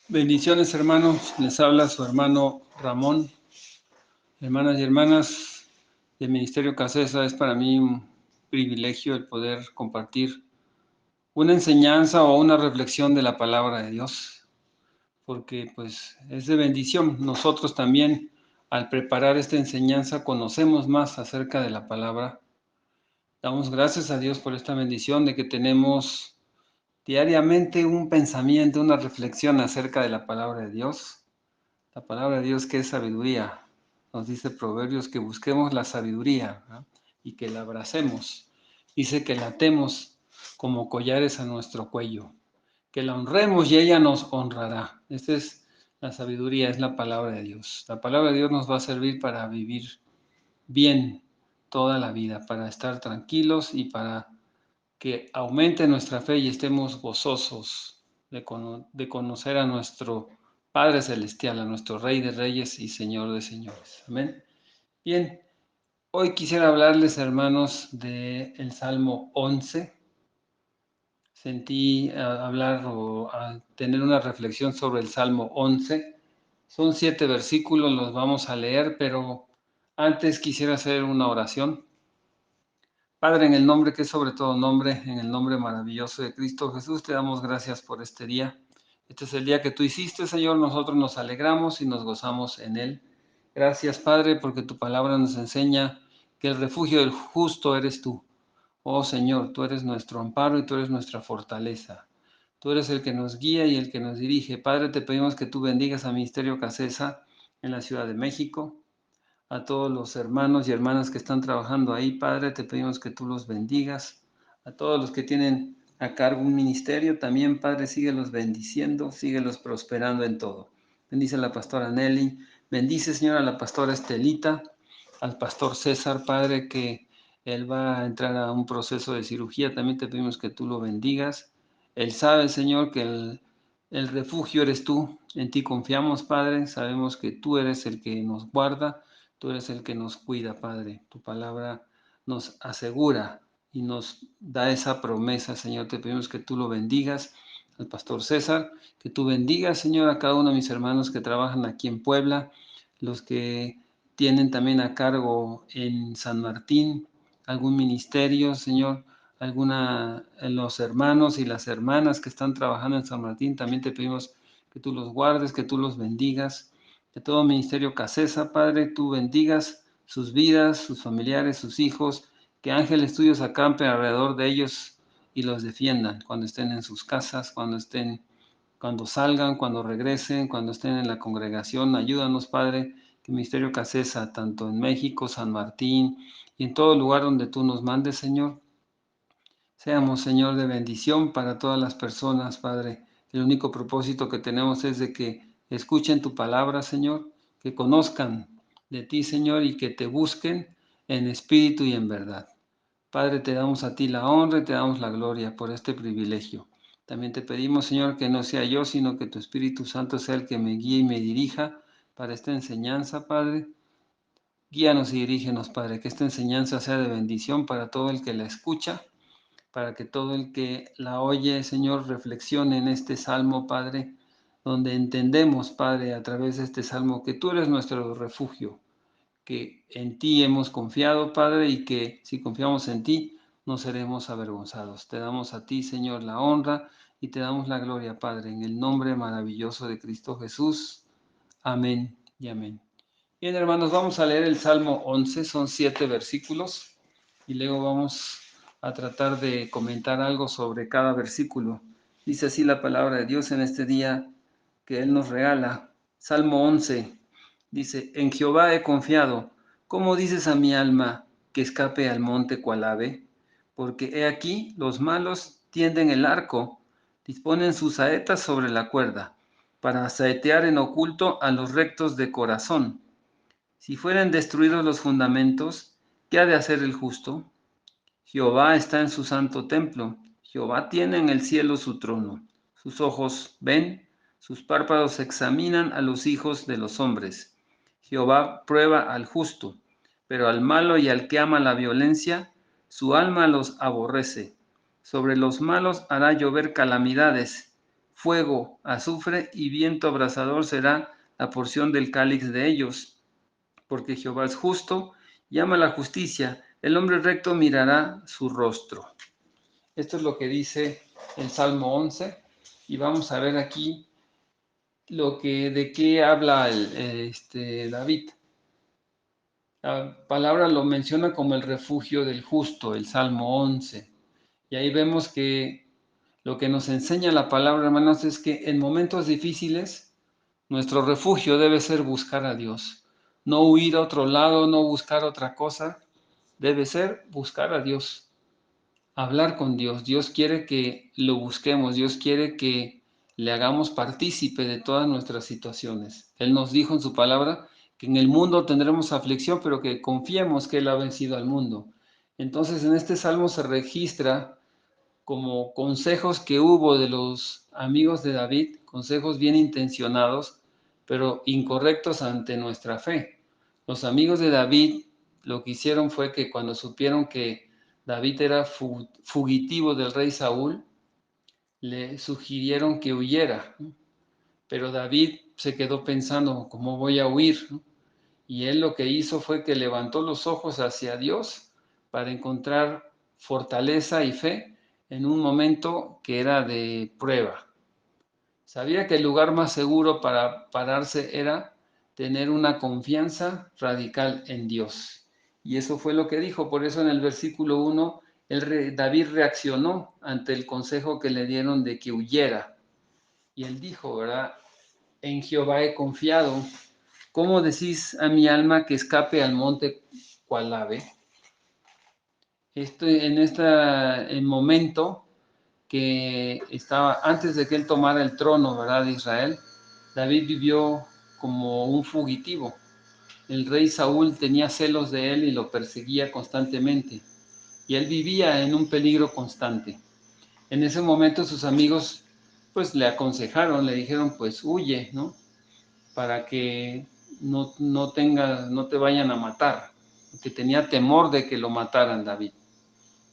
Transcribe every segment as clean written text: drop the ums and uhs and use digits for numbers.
Bendiciones, hermanos. Les habla su hermano Ramón. Hermanas y hermanas del Ministerio Casesa, es para mí un privilegio el poder compartir una enseñanza o una reflexión de la palabra de Dios, porque pues es de bendición. Nosotros también, al preparar esta enseñanza, conocemos más acerca de la palabra. Damos gracias a Dios por esta bendición de que tenemos diariamente un pensamiento, una reflexión acerca de la palabra de Dios. La palabra de Dios que es sabiduría. Nos dice Proverbios que busquemos la sabiduría, ¿no? Y que la abracemos. Dice que la atemos como collares a nuestro cuello. Que la honremos y ella nos honrará. Esta es la sabiduría, es la palabra de Dios. La palabra de Dios nos va a servir para vivir bien toda la vida, para estar tranquilos y para que aumente nuestra fe y estemos gozosos de conocer a nuestro Padre Celestial, a nuestro Rey de Reyes y Señor de Señores. Amén. Bien, hoy quisiera hablarles, hermanos, del Salmo 11. Sentí hablar o tener una reflexión sobre el Salmo 11. Son 7 versículos, los vamos a leer, pero antes quisiera hacer una oración. Padre, en el nombre que es sobre todo nombre, en el nombre maravilloso de Cristo Jesús, te damos gracias por este día. Este es el día que tú hiciste, Señor, nosotros nos alegramos y nos gozamos en él. Gracias, Padre, porque tu palabra nos enseña que el refugio del justo eres tú. Oh Señor, tú eres nuestro amparo y tú eres nuestra fortaleza. Tú eres el que nos guía y el que nos dirige. Padre, te pedimos que tú bendigas a Ministerio Casesa en la Ciudad de México, a todos los hermanos y hermanas que están trabajando ahí, Padre, te pedimos que tú los bendigas, a todos los que tienen a cargo un ministerio, también, Padre, síguelos bendiciendo, síguelos prosperando en todo. Bendice a la pastora Nelly, bendice, Señor, a la pastora Estelita, al pastor César, Padre, que él va a entrar a un proceso de cirugía, también te pedimos que tú lo bendigas. Él sabe, Señor, que el refugio eres tú, en ti confiamos, Padre, sabemos que tú eres el que nos guarda. Tú eres el que nos cuida, Padre. Tu palabra nos asegura y nos da esa promesa, Señor. Te pedimos que tú lo bendigas al pastor César, que tú bendigas, Señor, a cada uno de mis hermanos que trabajan aquí en Puebla, los que tienen también a cargo en San Martín algún ministerio, Señor, los hermanos y las hermanas que están trabajando en San Martín, también te pedimos que tú los guardes, que tú los bendigas, de todo ministerio Casesa, Padre, tú bendigas sus vidas, sus familiares, sus hijos, que ángeles tuyos acampen alrededor de ellos y los defiendan cuando estén en sus casas, cuando salgan, cuando regresen, cuando estén en la congregación. Ayúdanos, Padre, que Ministerio Casesa, tanto en México, San Martín y en todo lugar donde tú nos mandes, Señor, seamos, Señor, de bendición para todas las personas, Padre. El único propósito que tenemos es de que escuchen tu palabra, Señor, que conozcan de ti, Señor, y que te busquen en espíritu y en verdad. Padre, te damos a ti la honra y te damos la gloria por este privilegio. También te pedimos, Señor, que no sea yo, sino que tu Espíritu Santo sea el que me guíe y me dirija para esta enseñanza, Padre. Guíanos y dirígenos, Padre, que esta enseñanza sea de bendición para todo el que la escucha, para que todo el que la oye, Señor, reflexione en este salmo, Padre, donde entendemos, Padre, a través de este salmo, que tú eres nuestro refugio, que en ti hemos confiado, Padre, y que si confiamos en ti, no seremos avergonzados. Te damos a ti, Señor, la honra y te damos la gloria, Padre, en el nombre maravilloso de Cristo Jesús. Amén y amén. Bien, hermanos, vamos a leer el Salmo 11, son 7 versículos, y luego vamos a tratar de comentar algo sobre cada versículo. Dice así la palabra de Dios en este día que Él nos regala. Salmo 11 dice: En Jehová he confiado. ¿Cómo dices a mi alma que escape al monte cual ave? Porque he aquí, los malos tienden el arco, disponen sus saetas sobre la cuerda, para saetear en oculto a los rectos de corazón. Si fueren destruidos los fundamentos, ¿qué ha de hacer el justo? Jehová está en su santo templo. Jehová tiene en el cielo su trono. Sus ojos ven, sus párpados examinan a los hijos de los hombres. Jehová prueba al justo, pero al malo y al que ama la violencia, su alma los aborrece. Sobre los malos hará llover calamidades. fuego, azufre y viento abrasador será la porción del cáliz de ellos. Porque Jehová es justo y ama la justicia, el hombre recto mirará su rostro. Esto es lo que dice el Salmo 11, y vamos a ver aquí de qué habla David. La palabra lo menciona como el refugio del justo, el Salmo 11. Y ahí vemos que lo que nos enseña la palabra, hermanos, es que en momentos difíciles nuestro refugio debe ser buscar a Dios. No huir a otro lado, no buscar otra cosa. Debe ser buscar a Dios, hablar con Dios. Dios quiere que lo busquemos, Dios quiere que le hagamos partícipe de todas nuestras situaciones. Él nos dijo en su palabra que en el mundo tendremos aflicción, pero que confiemos que Él ha vencido al mundo. Entonces en este salmo se registra como consejos que hubo de los amigos de David, consejos bien intencionados, pero incorrectos ante nuestra fe. Los amigos de David lo que hicieron fue que cuando supieron que David era fugitivo del rey Saúl, le sugirieron que huyera, ¿no? Pero David se quedó pensando, ¿cómo voy a huir?, ¿no? Y él lo que hizo fue que levantó los ojos hacia Dios para encontrar fortaleza y fe en un momento que era de prueba. Sabía que el lugar más seguro para pararse era tener una confianza radical en Dios. Y eso fue lo que dijo. Por eso en el versículo 1, David reaccionó ante el consejo que le dieron de que huyera. Y él dijo, ¿verdad? En Jehová he confiado. ¿Cómo decís a mi alma que escape al monte cual ave? En este momento que estaba, antes de que él tomara el trono, ¿verdad?, de Israel, David vivió como un fugitivo. El rey Saúl tenía celos de él y lo perseguía constantemente. Y él vivía en un peligro constante. En ese momento sus amigos pues le aconsejaron, le dijeron pues huye, ¿no? Para que no te vayan a matar, porque tenía temor de que lo mataran David.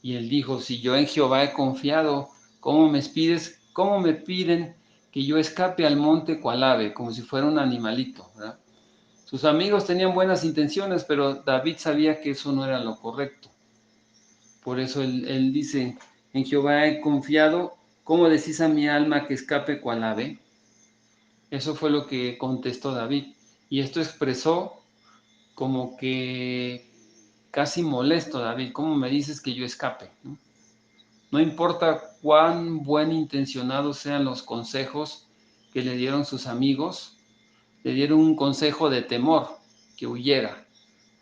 Y él dijo, si yo en Jehová he confiado, cómo me piden que yo escape al monte cual ave, como si fuera un animalito, ¿verdad? Sus amigos tenían buenas intenciones, pero David sabía que eso no era lo correcto. Por eso él dice, en Jehová he confiado, ¿cómo decís a mi alma que escape cual ave? Eso fue lo que contestó David. Y esto expresó como que casi molesto, David, ¿cómo me dices que yo escape?, ¿no? No importa cuán buen intencionados sean los consejos que le dieron sus amigos, le dieron un consejo de temor, que huyera.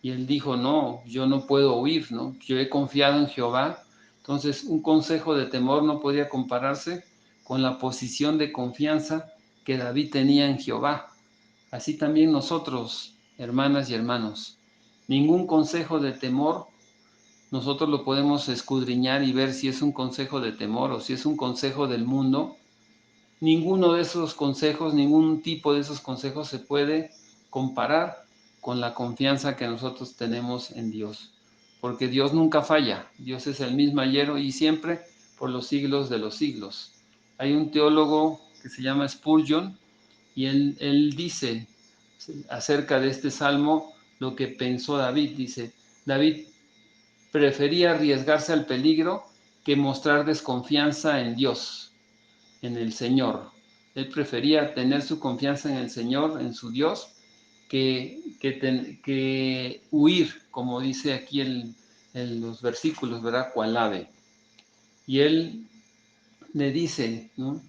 Y él dijo, no, yo no puedo huir, ¿no? Yo he confiado en Jehová. Entonces, un consejo de temor no podía compararse con la posición de confianza que David tenía en Jehová. Así también nosotros, hermanas y hermanos, ningún consejo de temor nosotros lo podemos escudriñar y ver si es un consejo de temor o si es un consejo del mundo. Ninguno de esos consejos, ningún tipo de esos consejos se puede comparar con la confianza que nosotros tenemos en Dios, porque Dios nunca falla. Dios es el mismo ayer y siempre, por los siglos de los siglos. Hay un teólogo que se llama Spurgeon y él dice acerca de este salmo lo que pensó David. Dice, David prefería arriesgarse al peligro que mostrar desconfianza en Dios, en el Señor. Él prefería tener su confianza en el Señor, en su Dios, que huir, como dice aquí en los versículos, ¿verdad? Cual ave. Y él le dice, ¿no?,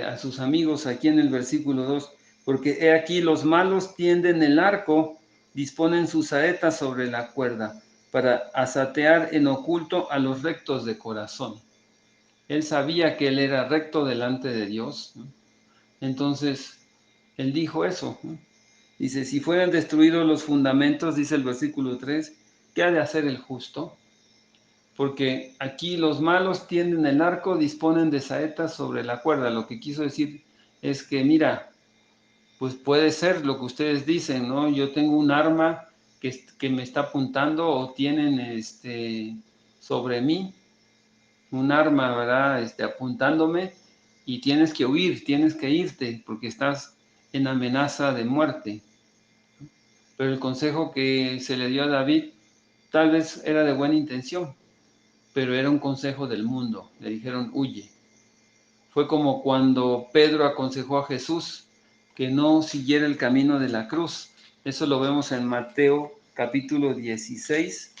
a sus amigos aquí en el versículo 2, porque he aquí los malos tienden el arco, disponen sus saetas sobre la cuerda, para asatear en oculto a los rectos de corazón. Él sabía que él era recto delante de Dios, ¿no? Entonces, él dijo eso, ¿no? Dice, si fueran destruidos los fundamentos, dice el versículo 3, ¿qué ha de hacer el justo? Porque aquí los malos tienden el arco, disponen de saetas sobre la cuerda. Lo que quiso decir es que, mira, pues puede ser lo que ustedes dicen, ¿no? Yo tengo un arma que me está apuntando o tienen sobre mí un arma, ¿verdad? Apuntándome, y tienes que huir, tienes que irte porque estás en amenaza de muerte. Pero el consejo que se le dio a David tal vez era de buena intención, pero era un consejo del mundo. Le dijeron, huye. Fue como cuando Pedro aconsejó a Jesús que no siguiera el camino de la cruz. Eso lo vemos en Mateo capítulo 16,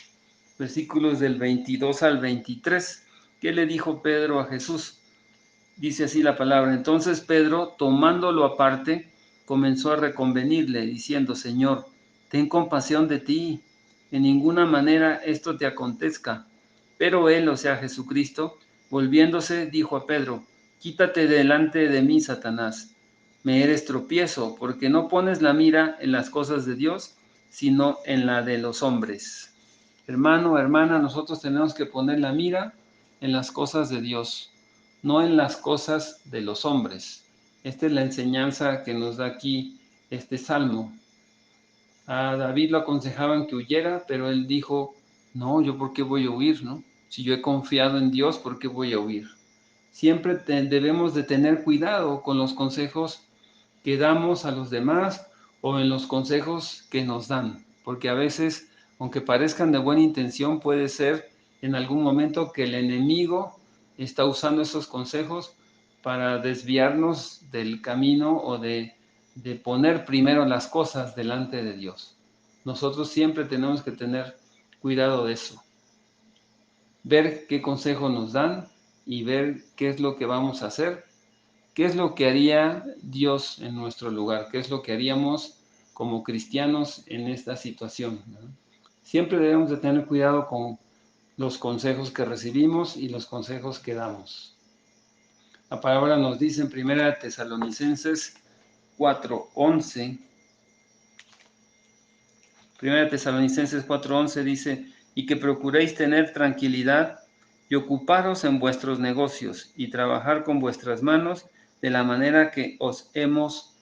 versículos del 22 al 23. ¿Qué le dijo Pedro a Jesús? Dice así la palabra. Entonces Pedro, tomándolo aparte, comenzó a reconvenirle, diciendo, Señor, ten compasión de ti, en ninguna manera esto te acontezca. Pero él, o sea, Jesucristo, volviéndose, dijo a Pedro, quítate delante de mí, Satanás, me eres tropiezo, porque no pones la mira en las cosas de Dios, sino en la de los hombres. Hermano, hermana, nosotros tenemos que poner la mira en las cosas de Dios, no en las cosas de los hombres. Esta es la enseñanza que nos da aquí este salmo. A David lo aconsejaban que huyera, pero él dijo, no, yo por qué voy a huir, ¿no? Si yo he confiado en Dios, ¿por qué voy a huir? Siempre debemos de tener cuidado con los consejos que damos a los demás o en los consejos que nos dan, porque a veces, aunque parezcan de buena intención, puede ser en algún momento que el enemigo está usando esos consejos para desviarnos del camino o de poner primero las cosas delante de Dios. Nosotros siempre tenemos que tener cuidado de eso, ver qué consejo nos dan y ver qué es lo que vamos a hacer. ¿Qué es lo que haría Dios en nuestro lugar? ¿Qué es lo que haríamos como cristianos en esta situación? ¿No? Siempre debemos de tener cuidado con los consejos que recibimos y los consejos que damos. La palabra nos dice en 1 Tesalonicenses 4:11, 1 Tesalonicenses 4:11 dice, y que procuréis tener tranquilidad y ocuparos en vuestros negocios y trabajar con vuestras manos de la manera que os hemos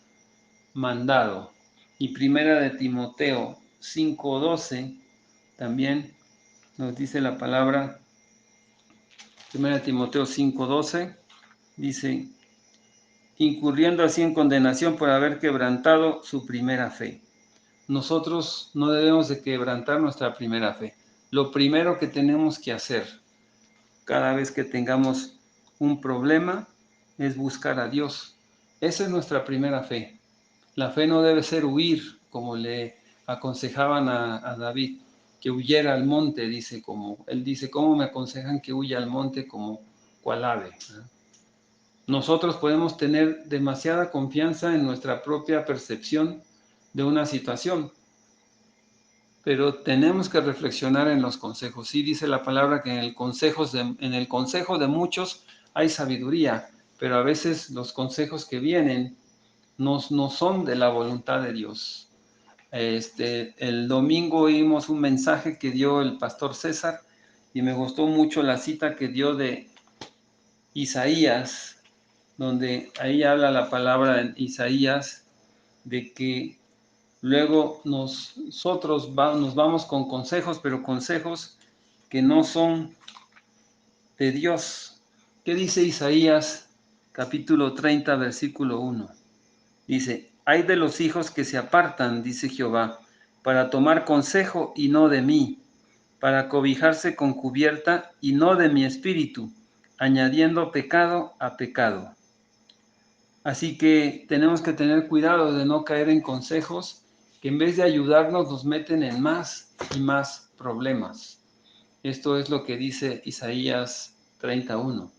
mandado. Y primera de Timoteo 5:12 también nos dice la palabra, primera de Timoteo 5:12 dice, incurriendo así en condenación por haber quebrantado su primera fe. Nosotros no debemos de quebrantar nuestra primera fe. Lo primero que tenemos que hacer cada vez que tengamos un problema es buscar a Dios. Esa es nuestra primera fe. La fe no debe ser huir, como le aconsejaban a David, que huyera al monte, dice, como él dice, ¿cómo me aconsejan que huya al monte como cual ave? Nosotros podemos tener demasiada confianza en nuestra propia percepción de una situación, pero tenemos que reflexionar en los consejos. Sí dice la palabra que en el consejo de muchos hay sabiduría, pero a veces los consejos que vienen no son de la voluntad de Dios. El domingo oímos un mensaje que dio el pastor César y me gustó mucho la cita que dio de Isaías, donde ahí habla la palabra en Isaías de que luego nosotros nos vamos con consejos, pero consejos que no son de Dios. ¿Qué dice Isaías capítulo 30, versículo 1? Dice, hay de los hijos que se apartan, dice Jehová, para tomar consejo y no de mí, para cobijarse con cubierta y no de mi espíritu, añadiendo pecado a pecado. Así que tenemos que tener cuidado de no caer en consejos que en vez de ayudarnos nos meten en más y más problemas. Esto es lo que dice Isaías 31.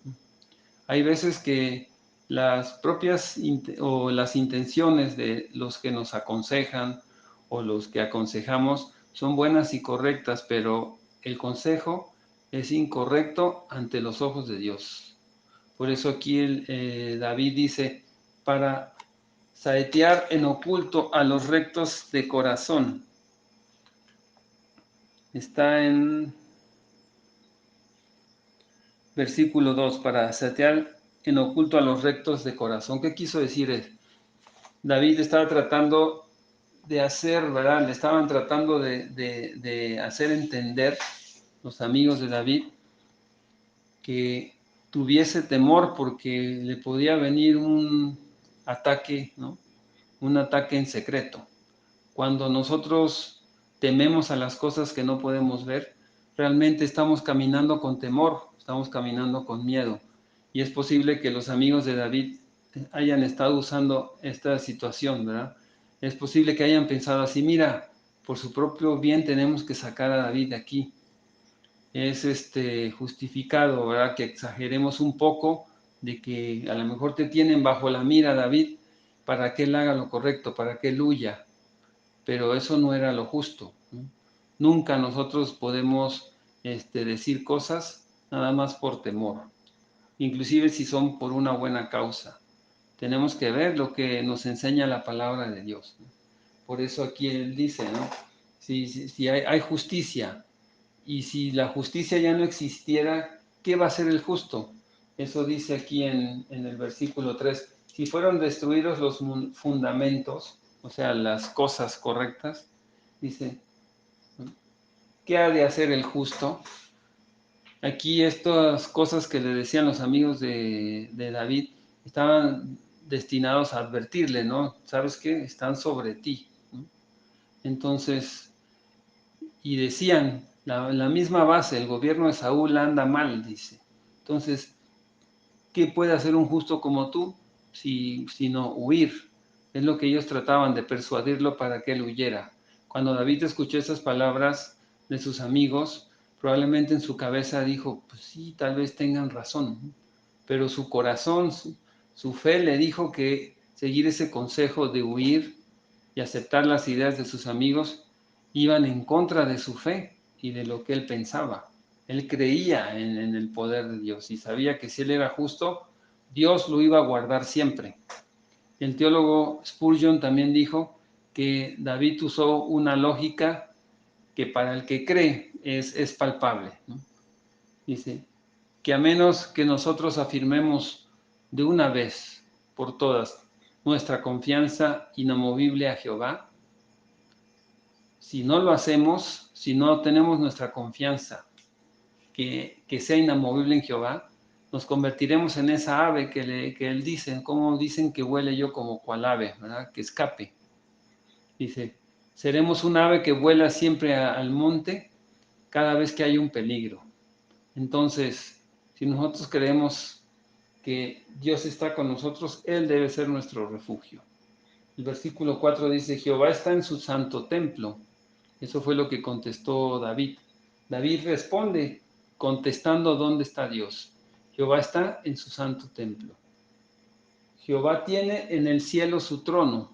Hay veces que las propias o las intenciones de los que nos aconsejan o los que aconsejamos son buenas y correctas, pero el consejo es incorrecto ante los ojos de Dios. Por eso aquí David dice, para saetear en oculto a los rectos de corazón. Está en versículo 2, para saetear en oculto a los rectos de corazón. ¿Qué quiso decir? David estaba tratando de hacer, ¿verdad? Le estaban tratando de hacer entender los amigos de David que tuviese temor porque le podía venir un ataque, ¿no? Un ataque en secreto. Cuando nosotros tememos a las cosas que no podemos ver, realmente estamos caminando con temor, estamos caminando con miedo. Y es posible que los amigos de David hayan estado usando esta situación, ¿verdad? Es posible que hayan pensado así, mira, por su propio bien tenemos que sacar a David de aquí. Es justificado, ¿verdad? Que exageremos un poco de que a lo mejor te tienen bajo la mira, David, para que él haga lo correcto, para que él huya, pero eso no era lo justo, ¿no? Nunca nosotros podemos decir cosas nada más por temor, inclusive si son por una buena causa. Tenemos que ver lo que nos enseña la palabra de Dios, ¿no? Por eso aquí él dice, ¿no? Si hay justicia, y si la justicia ya no existiera, ¿qué va a ser el justo? Eso dice aquí en el versículo 3. Si fueron destruidos los fundamentos, o sea, las cosas correctas, dice, ¿qué ha de hacer el justo? Aquí estas cosas que le decían los amigos de David estaban destinados a advertirle, ¿no? ¿Sabes qué? Están sobre ti, ¿no? Entonces, y decían, la misma base, el gobierno de Saúl anda mal, dice. Entonces, ¿qué puede hacer un justo como tú? Sino huir. Es lo que ellos trataban de persuadirlo para que él huyera. Cuando David escuchó esas palabras de sus amigos, probablemente en su cabeza dijo, pues sí, tal vez tengan razón, ¿no? Pero su corazón, su fe le dijo que seguir ese consejo de huir y aceptar las ideas de sus amigos iban en contra de su fe y de lo que él pensaba. Él creía en el poder de Dios y sabía que si él era justo, Dios lo iba a guardar siempre. El teólogo Spurgeon también dijo que David usó una lógica que para el que cree es palpable, ¿no? Dice que a menos que nosotros afirmemos de una vez por todas nuestra confianza inamovible a Jehová, si no lo hacemos, si no tenemos nuestra confianza que sea inamovible en Jehová, nos convertiremos en esa ave que él dice, como dicen que huele yo como cual ave, ¿verdad? Que escape. Dice, seremos un ave que vuela siempre al monte cada vez que hay un peligro. Entonces, si nosotros creemos que Dios está con nosotros, Él debe ser nuestro refugio. El versículo 4 dice, Jehová está en su santo templo. Eso fue lo que contestó David. David responde contestando dónde está Dios. Jehová está en su santo templo. Jehová tiene en el cielo su trono.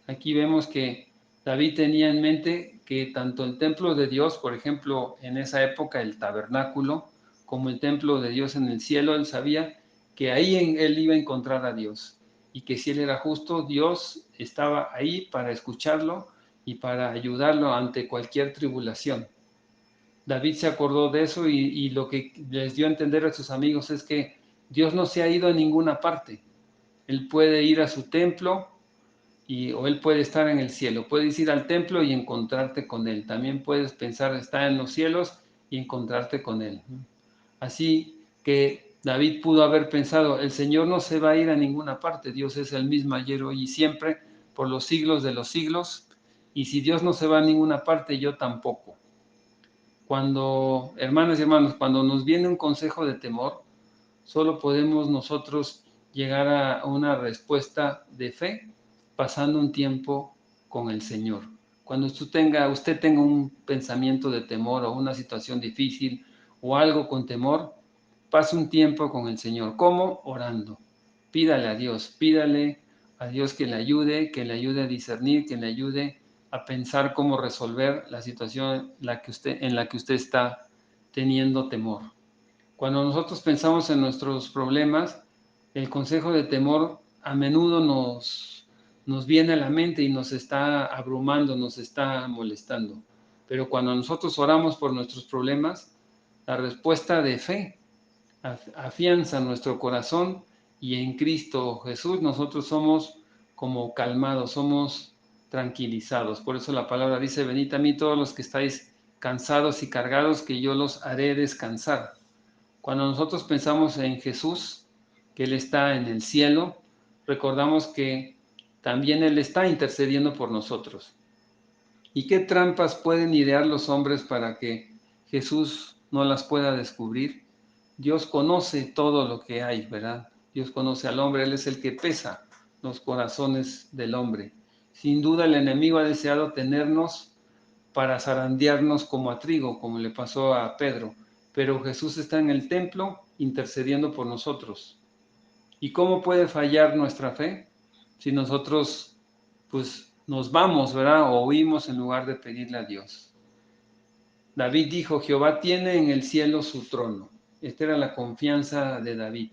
Aquí vemos que David tenía en mente que tanto el templo de Dios, por ejemplo, en esa época el tabernáculo, como el templo de Dios en el cielo, él sabía que ahí él iba a encontrar a Dios y que si él era justo, Dios estaba ahí para escucharlo y para ayudarlo ante cualquier tribulación. David se acordó de eso y lo que les dio a entender a sus amigos es que Dios no se ha ido a ninguna parte. Él puede ir a su templo o él puede estar en el cielo. Puedes ir al templo y encontrarte con él. También puedes pensar estar en los cielos y encontrarte con él. Así que David pudo haber pensado, el Señor no se va a ir a ninguna parte. Dios es el mismo ayer, hoy y siempre, por los siglos de los siglos. Y si Dios no se va a ninguna parte, yo tampoco. Cuando, hermanas y hermanos, cuando nos viene un consejo de temor, solo podemos nosotros llegar a una respuesta de fe pasando un tiempo con el Señor. Cuando usted tenga un pensamiento de temor o una situación difícil o algo con temor, pase un tiempo con el Señor. ¿Cómo? Orando. Pídale a Dios que le ayude a discernir, que le ayude a pensar cómo resolver la situación en la que usted está teniendo temor. Cuando nosotros pensamos en nuestros problemas, el consejo de temor a menudo nos viene a la mente y nos está abrumando, nos está molestando. Pero cuando nosotros oramos por nuestros problemas, la respuesta de fe afianza nuestro corazón y en Cristo Jesús nosotros somos como calmados, somos tranquilizados. Por eso la palabra dice, venid a mí todos los que estáis cansados y cargados, que yo los haré descansar. Cuando nosotros pensamos en Jesús, que Él está en el cielo, recordamos que también Él está intercediendo por nosotros. ¿Y qué trampas pueden idear los hombres para que Jesús no las pueda descubrir? Dios conoce todo lo que hay, ¿verdad? Dios conoce al hombre, Él es el que pesa los corazones del hombre. Sin duda el enemigo ha deseado tenernos para zarandearnos como a trigo, como le pasó a Pedro, pero Jesús está en el templo intercediendo por nosotros. ¿Y cómo puede fallar nuestra fe? Si nosotros, pues, nos vamos, ¿verdad? O huimos en lugar de pedirle a Dios. David dijo, Jehová tiene en el cielo su trono. Esta era la confianza de David.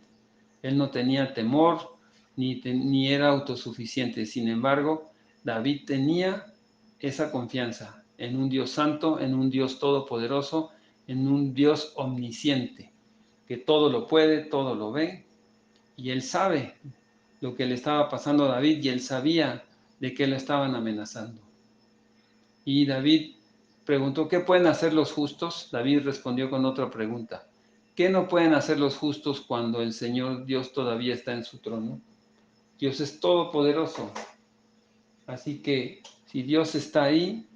Él no tenía temor, ni era autosuficiente. Sin embargo, David tenía esa confianza en un Dios santo, en un Dios todopoderoso, en un Dios omnisciente, que todo lo puede, todo lo ve, y él sabe lo que le estaba pasando a David, y él sabía de qué lo estaban amenazando. Y David preguntó, ¿qué pueden hacer los justos? David respondió con otra pregunta. ¿Qué no pueden hacer los justos cuando el Señor Dios todavía está en su trono? Dios es todopoderoso. Así que si Dios está ahí,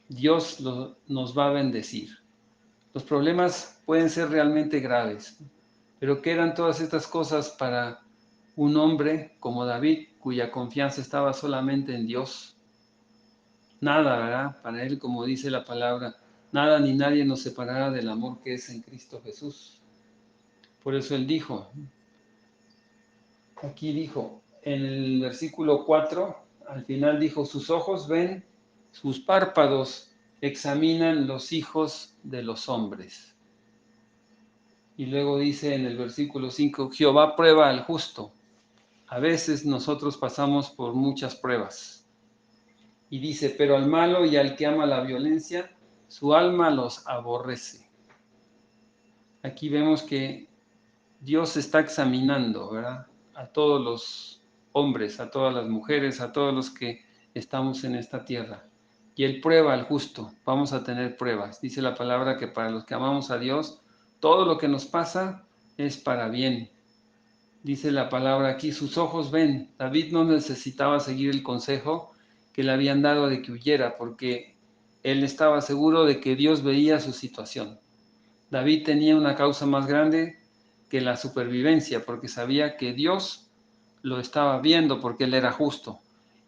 Dios nos va a bendecir. Los problemas pueden ser realmente graves, pero ¿qué eran todas estas cosas para un hombre como David, cuya confianza estaba solamente en Dios? Nada, ¿verdad? Para él, como dice la palabra, nada ni nadie nos separará del amor que es en Cristo Jesús. Por eso él dijo, aquí dijo, en el versículo 4, al final dijo, sus ojos ven, sus párpados examinan los hijos de los hombres. Y luego dice en el versículo 5, Jehová prueba al justo. A veces nosotros pasamos por muchas pruebas. Y dice, pero al malo y al que ama la violencia, su alma los aborrece. Aquí vemos que Dios está examinando, ¿verdad? A todos los hombres, a todas las mujeres, a todos los que estamos en esta tierra. Y Él prueba al justo. Vamos a tener pruebas. Dice la palabra que para los que amamos a Dios, todo lo que nos pasa es para bien. Dice la palabra aquí, sus ojos ven. David no necesitaba seguir el consejo que le habían dado de que huyera, porque él estaba seguro de que Dios veía su situación. David tenía una causa más grande que la supervivencia, porque sabía que Dios lo estaba viendo, porque él era justo.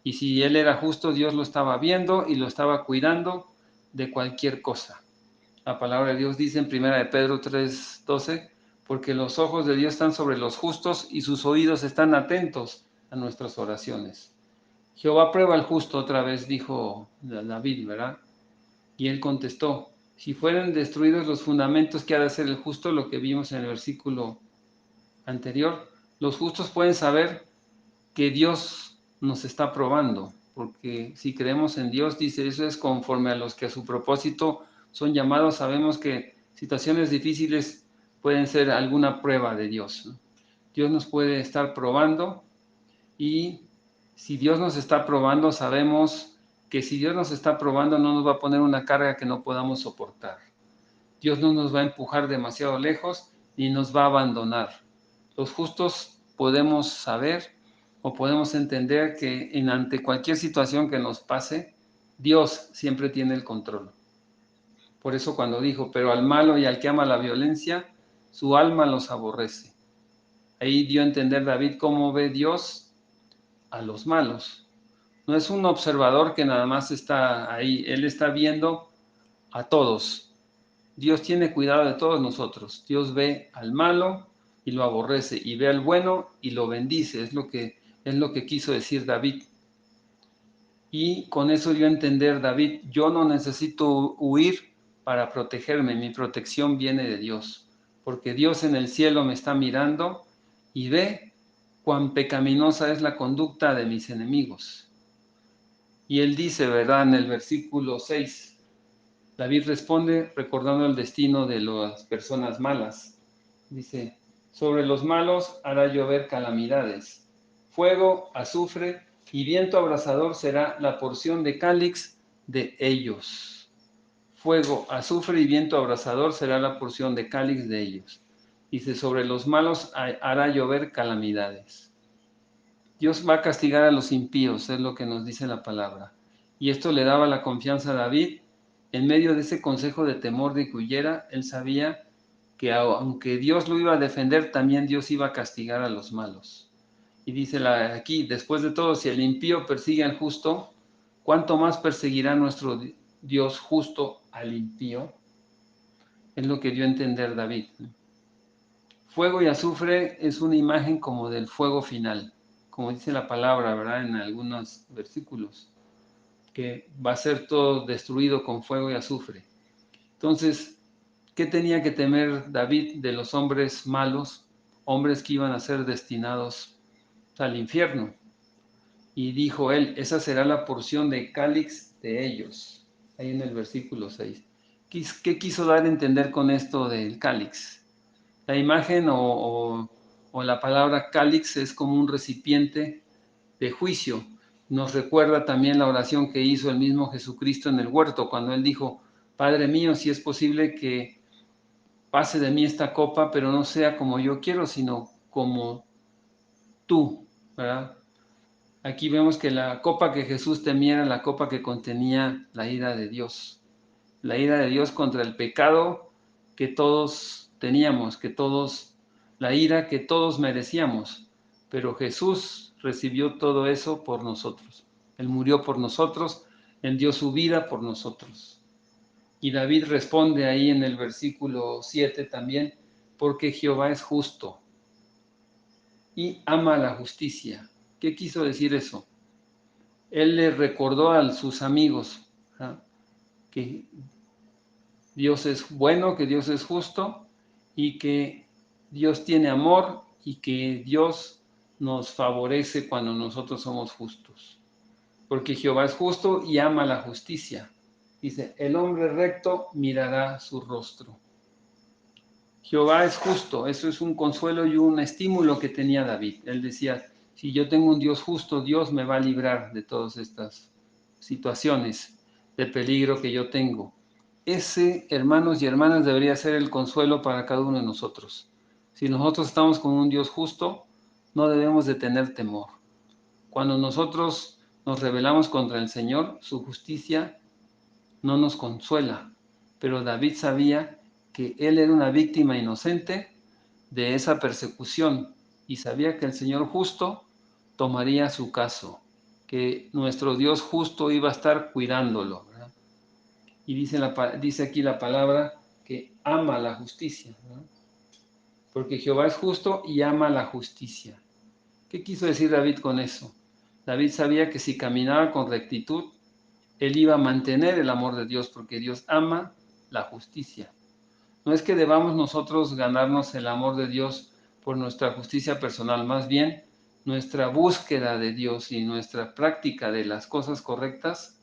Y si él era justo, Dios lo estaba viendo y lo estaba cuidando de cualquier cosa. La palabra de Dios dice en 1 de Pedro 3:12, porque los ojos de Dios están sobre los justos y sus oídos están atentos a nuestras oraciones. Jehová prueba al justo, otra vez dijo David, ¿verdad? Y él contestó, si fueran destruidos los fundamentos que ha de hacer el justo, lo que vimos en el versículo anterior, los justos pueden saber que Dios nos está probando, porque si creemos en Dios, dice, eso es conforme a los que a su propósito son llamados. Sabemos que situaciones difíciles pueden ser alguna prueba de Dios, ¿no? Dios nos puede estar probando, y si Dios nos está probando, sabemos que si Dios nos está probando no nos va a poner una carga que no podamos soportar. Dios no nos va a empujar demasiado lejos ni nos va a abandonar. Los justos podemos saber o podemos entender que ante cualquier situación que nos pase, Dios siempre tiene el control. Por eso cuando dijo, pero al malo y al que ama la violencia, su alma los aborrece. Ahí dio a entender David cómo ve Dios a los malos. No es un observador que nada más está ahí, él está viendo a todos. Dios tiene cuidado de todos nosotros. Dios ve al malo y lo aborrece, y ve al bueno y lo bendice. Es lo que quiso decir David. Y con eso dio a entender David, yo no necesito huir para protegerme, mi protección viene de Dios, porque Dios en el cielo me está mirando y ve cuán pecaminosa es la conducta de mis enemigos. Y él dice, ¿verdad? En el versículo 6, David responde recordando el destino de las personas malas. Dice, sobre los malos hará llover calamidades, fuego, azufre y viento abrasador será la porción de cáliz de ellos. Fuego, azufre y viento abrasador será la porción de cáliz de ellos. Dice, sobre los malos hará llover calamidades. Dios va a castigar a los impíos, es lo que nos dice la palabra. Y esto le daba la confianza a David. En medio de ese consejo de temor de que huyera, él sabía que aunque Dios lo iba a defender, también Dios iba a castigar a los malos. Y dice aquí, después de todo, si el impío persigue al justo, ¿cuánto más perseguirá nuestro Dios justo al impío? Es lo que dio a entender David. Fuego y azufre es una imagen como del fuego final, como dice la palabra, ¿verdad? En algunos versículos, que va a ser todo destruido con fuego y azufre. Entonces, ¿qué tenía que temer David de los hombres malos, hombres que iban a ser destinados al infierno? Y dijo él, esa será la porción de cáliz de ellos, ahí en el versículo 6. ¿Qué quiso dar a entender con esto del cáliz? La imagen o la palabra cáliz es como un recipiente de juicio. Nos recuerda también la oración que hizo el mismo Jesucristo en el huerto, cuando él dijo, Padre mío, si es posible que pase de mí esta copa, pero no sea como yo quiero, sino como tú, ¿verdad? Aquí vemos que la copa que Jesús temía era la copa que contenía la ira de Dios. La ira de Dios contra el pecado que todos teníamos, la ira que todos merecíamos. Pero Jesús recibió todo eso por nosotros. Él murió por nosotros, Él dio su vida por nosotros. Y David responde ahí en el versículo 7 también, porque Jehová es justo y ama la justicia. ¿Qué quiso decir eso? Él le recordó a sus amigos, ¿ah?, que Dios es bueno, que Dios es justo y que Dios tiene amor y que Dios nos favorece cuando nosotros somos justos. Porque Jehová es justo y ama la justicia. Dice, el hombre recto mirará su rostro. Jehová es justo, eso es un consuelo y un estímulo que tenía David. Él decía, si yo tengo un Dios justo, Dios me va a librar de todas estas situaciones de peligro que yo tengo. Ese, hermanos y hermanas, debería ser el consuelo para cada uno de nosotros. Si nosotros estamos con un Dios justo, no debemos de tener temor. Cuando nosotros nos rebelamos contra el Señor, su justicia no nos consuela. Pero David sabía que él era una víctima inocente de esa persecución y sabía que el Señor justo tomaría su caso, que nuestro Dios justo iba a estar cuidándolo, ¿verdad? Y dice aquí la palabra que ama la justicia, ¿verdad? Porque Jehová es justo y ama la justicia. ¿Qué quiso decir David con eso? David sabía que si caminaba con rectitud, él iba a mantener el amor de Dios, porque Dios ama la justicia. No es que debamos nosotros ganarnos el amor de Dios por nuestra justicia personal, más bien nuestra búsqueda de Dios y nuestra práctica de las cosas correctas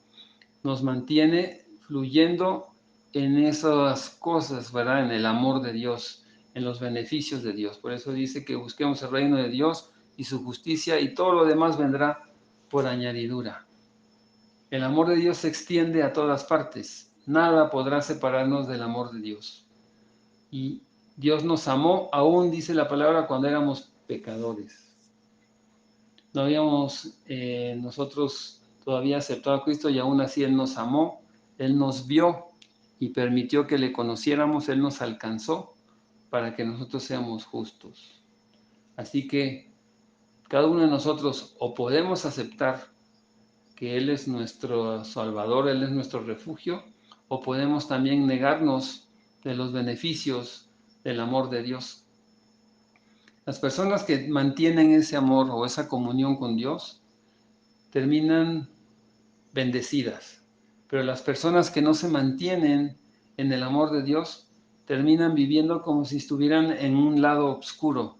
nos mantiene fluyendo en esas cosas, ¿verdad? En el amor de Dios, en los beneficios de Dios. Por eso dice que busquemos el reino de Dios y su justicia y todo lo demás vendrá por añadidura. El amor de Dios se extiende a todas partes. Nada podrá separarnos del amor de Dios. Y Dios nos amó, aún dice la palabra, cuando éramos pecadores. No habíamos nosotros todavía aceptado a Cristo y aún así Él nos amó, Él nos vio y permitió que le conociéramos, Él nos alcanzó para que nosotros seamos justos. Así que cada uno de nosotros o podemos aceptar que Él es nuestro Salvador, Él es nuestro refugio, o podemos también negarnos de los beneficios del amor de Dios. Las personas que mantienen ese amor o esa comunión con Dios terminan bendecidas, pero las personas que no se mantienen en el amor de Dios terminan viviendo como si estuvieran en un lado oscuro.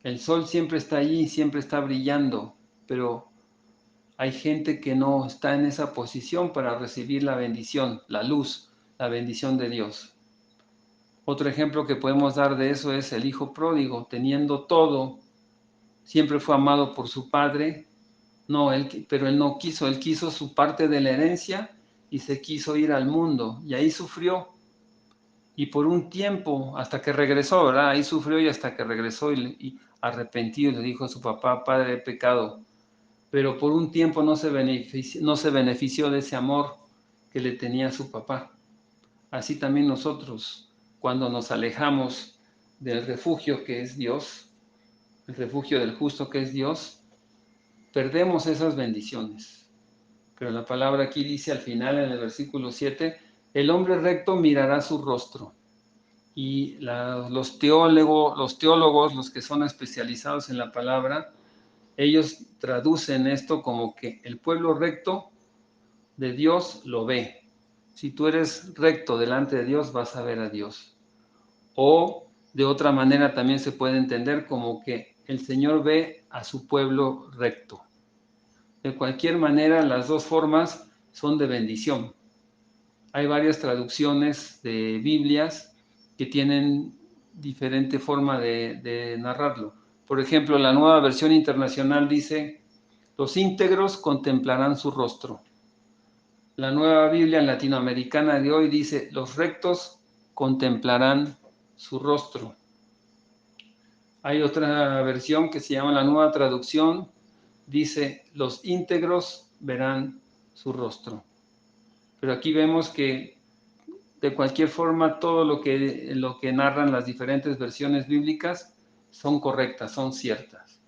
El sol siempre está allí, siempre está brillando, pero hay gente que no está en esa posición para recibir la bendición, la luz, la bendición de Dios. Otro ejemplo que podemos dar de eso es el hijo pródigo, teniendo todo, siempre fue amado por su padre, pero él no quiso, él quiso su parte de la herencia y se quiso ir al mundo y ahí sufrió. y por un tiempo, hasta que regresó, ¿verdad? Ahí sufrió y hasta que regresó y arrepentido le dijo a su papá, Padre, he pecado. Pero por un tiempo no se benefició de ese amor que le tenía a su papá. Así también nosotros, cuando nos alejamos del refugio que es Dios, el refugio del justo que es Dios, perdemos esas bendiciones. Pero la palabra aquí dice al final, en el versículo 7, el hombre recto mirará su rostro. Y los teólogos, los que son especializados en la palabra, ellos traducen esto como que el pueblo recto de Dios lo ve. Si tú eres recto delante de Dios, vas a ver a Dios. O de otra manera también se puede entender como que el Señor ve a su pueblo recto. De cualquier manera, las dos formas son de bendición. Hay varias traducciones de Biblias que tienen diferente forma de narrarlo. Por ejemplo, la Nueva Versión Internacional dice, los íntegros contemplarán su rostro. La Nueva Biblia Latinoamericana de hoy dice, los rectos contemplarán su rostro. Hay otra versión que se llama la Nueva Traducción, dice, los íntegros verán su rostro. Pero aquí vemos que de cualquier forma todo lo que narran las diferentes versiones bíblicas son correctas, son ciertas.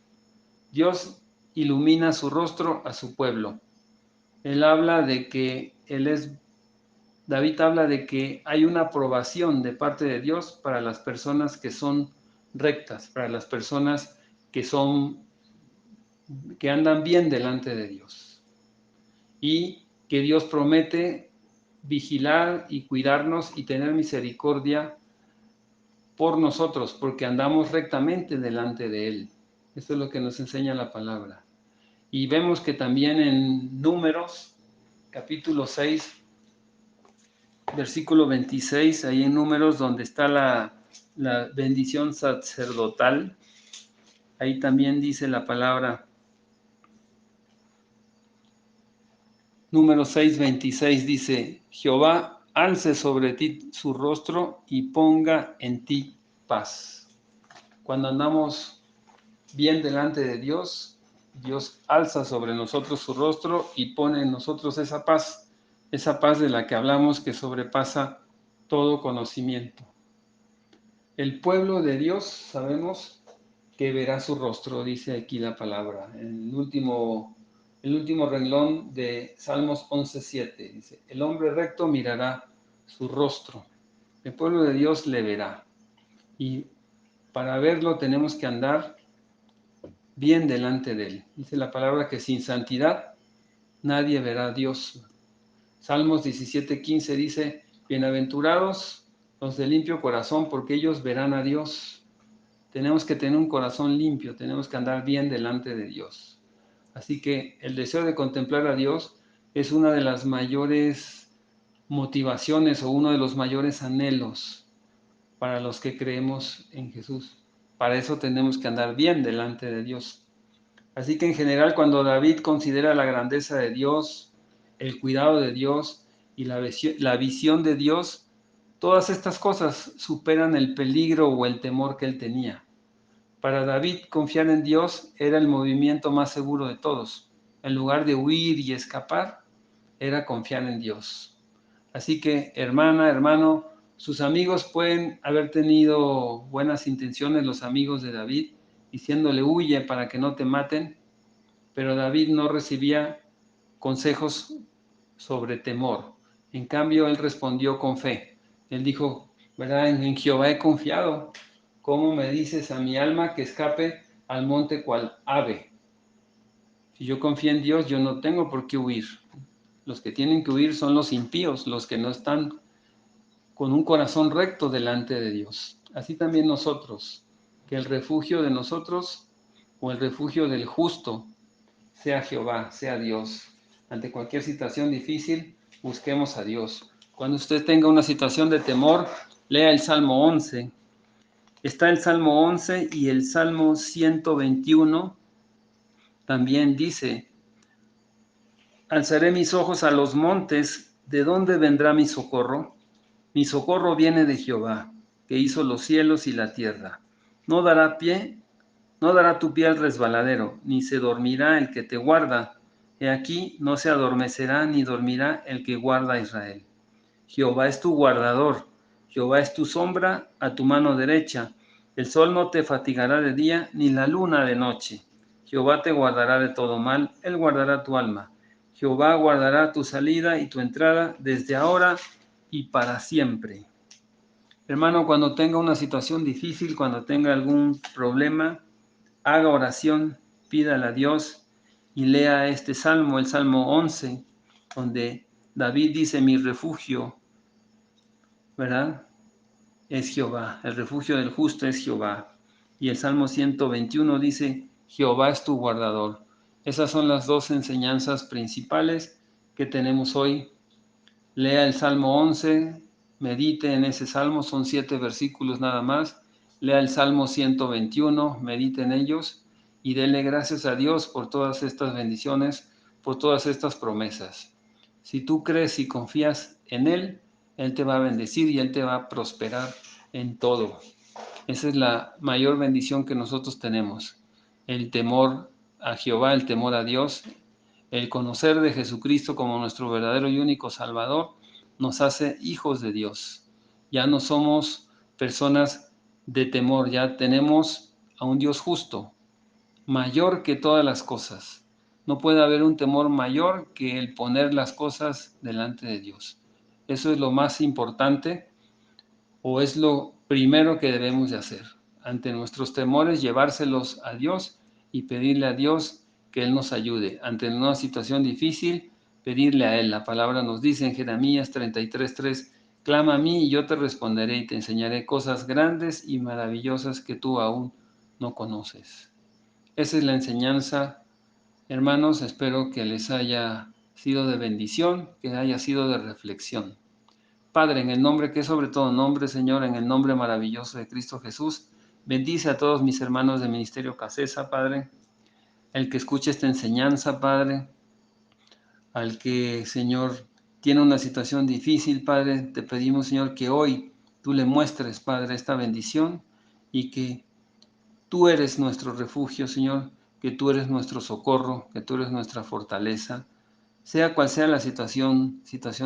Dios ilumina su rostro a su pueblo. Él habla de que David habla de que hay una aprobación de parte de Dios para las personas que son rectas, para las personas que andan bien delante de Dios. Y que Dios promete vigilar y cuidarnos y tener misericordia por nosotros, porque andamos rectamente delante de Él. Esto es lo que nos enseña la palabra. Y vemos que también en Números, capítulo 6, versículo 26, ahí en Números, donde está la bendición sacerdotal, ahí también dice la palabra, Números 6, 26 dice, Jehová alce sobre ti su rostro y ponga en ti paz. Cuando andamos bien delante de Dios, Dios alza sobre nosotros su rostro y pone en nosotros esa paz de la que hablamos que sobrepasa todo conocimiento. El pueblo de Dios, sabemos que verá su rostro, dice aquí la palabra. El último renglón de Salmos 11:7 dice, el hombre recto mirará su rostro. El pueblo de Dios le verá. Y para verlo tenemos que andar bien delante de él. Dice la palabra que sin santidad nadie verá a Dios. Salmos 17:15 dice, bienaventurados los de limpio corazón, porque ellos verán a Dios. Tenemos que tener un corazón limpio, tenemos que andar bien delante de Dios. Así que el deseo de contemplar a Dios es una de las mayores motivaciones o uno de los mayores anhelos para los que creemos en Jesús. Para eso tenemos que andar bien delante de Dios. Así que en general, cuando David considera la grandeza de Dios, el cuidado de Dios y la visión de Dios, todas estas cosas superan el peligro o el temor que él tenía. Para David, confiar en Dios era el movimiento más seguro de todos. En lugar de huir y escapar, era confiar en Dios. Así que, hermana, hermano, sus amigos pueden haber tenido buenas intenciones, los amigos de David, diciéndole huye para que no te maten, pero David no recibía consejos sobre temor. En cambio, él respondió con fe. Él dijo, ¿verdad? En Jehová he confiado. ¿Cómo me dices a mi alma que escape al monte cual ave? Si yo confío en Dios, yo no tengo por qué huir. Los que tienen que huir son los impíos, los que no están con un corazón recto delante de Dios. Así también nosotros, que el refugio de nosotros o el refugio del justo sea Jehová, sea Dios. Ante cualquier situación difícil, busquemos a Dios. Cuando usted tenga una situación de temor, lea el Salmo 11. Está el Salmo 11 y el Salmo 121 también dice, alzaré mis ojos a los montes, ¿de dónde vendrá mi socorro? Mi socorro viene de Jehová, que hizo los cielos y la tierra. No dará pie, no dará tu pie al resbaladero, ni se dormirá el que te guarda. He aquí, no se adormecerá ni dormirá el que guarda a Israel. Jehová es tu guardador, Jehová es tu sombra a tu mano derecha. El sol no te fatigará de día, ni la luna de noche. Jehová te guardará de todo mal, él guardará tu alma. Jehová guardará tu salida y tu entrada desde ahora y para siempre. Hermano, cuando tenga una situación difícil, cuando tenga algún problema, haga oración, pídale a Dios y lea este salmo, el Salmo 11, donde David dice, mi refugio, ¿verdad? Es Jehová, el refugio del justo es Jehová. Y el Salmo 121 dice, Jehová es tu guardador. Esas son las dos enseñanzas principales que tenemos hoy. Lea el Salmo 11, medite en ese salmo, son 7 versículos nada más. Lea el Salmo 121, medite en ellos y dele gracias a Dios por todas estas bendiciones, por todas estas promesas. Si tú crees y confías en Él te va a bendecir y Él te va a prosperar en todo. Esa es la mayor bendición que nosotros tenemos. El temor a Jehová, el temor a Dios, el conocer de Jesucristo como nuestro verdadero y único Salvador, nos hace hijos de Dios. Ya no somos personas de temor, ya tenemos a un Dios justo, mayor que todas las cosas. No puede haber un temor mayor que el poner las cosas delante de Dios. Eso es lo más importante o es lo primero que debemos de hacer. Ante nuestros temores, llevárselos a Dios y pedirle a Dios que Él nos ayude. Ante una situación difícil, pedirle a Él. La palabra nos dice en Jeremías 33:3, clama a mí y yo te responderé y te enseñaré cosas grandes y maravillosas que tú aún no conoces. Esa es la enseñanza, hermanos. Espero que les haya sido de bendición, que haya sido de reflexión. Padre, en el nombre que es sobre todo nombre, Señor, en el nombre maravilloso de Cristo Jesús, bendice a todos mis hermanos de Ministerio Casesa, Padre, el que escuche esta enseñanza, Padre, al que, Señor, tiene una situación difícil, Padre, te pedimos, Señor, que hoy tú le muestres, Padre, esta bendición y que tú eres nuestro refugio, Señor, que tú eres nuestro socorro, que tú eres nuestra fortaleza, sea cual sea la situación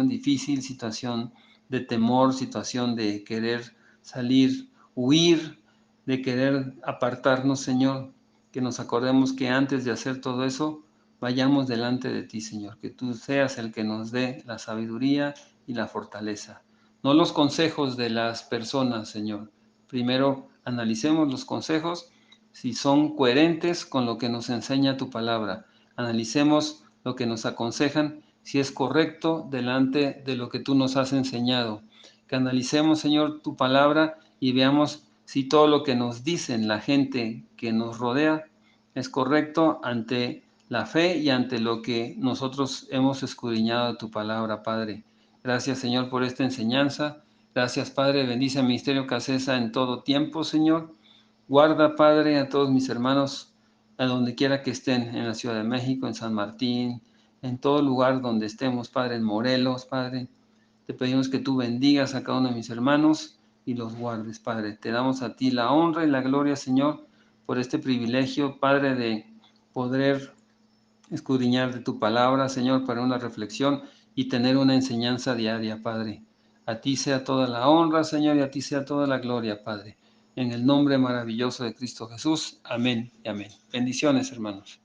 difícil, situación de temor, situación de querer salir, huir, de querer apartarnos, Señor, que nos acordemos que antes de hacer todo eso, vayamos delante de ti, Señor, que tú seas el que nos dé la sabiduría y la fortaleza. No los consejos de las personas, Señor. Primero analicemos los consejos si son coherentes con lo que nos enseña tu palabra. Analicemos lo que nos aconsejan, si es correcto delante de lo que tú nos has enseñado. Que analicemos, Señor, tu palabra y veamos si todo lo que nos dicen la gente que nos rodea es correcto ante la fe y ante lo que nosotros hemos escudriñado de tu palabra, Padre. Gracias, Señor, por esta enseñanza. Gracias, Padre. Bendice al Ministerio Casesa en todo tiempo, Señor. Guarda, Padre, a todos mis hermanos, a donde quiera que estén, en la Ciudad de México, en San Martín, en todo lugar donde estemos, Padre, en Morelos, Padre. Te pedimos que tú bendigas a cada uno de mis hermanos y los guardes, Padre. Te damos a ti la honra y la gloria, Señor, por este privilegio, Padre, de poder escudriñar de tu palabra, Señor, para una reflexión y tener una enseñanza diaria, Padre. A ti sea toda la honra, Señor, y a ti sea toda la gloria, Padre. En el nombre maravilloso de Cristo Jesús. Amén y amén. Bendiciones, hermanos.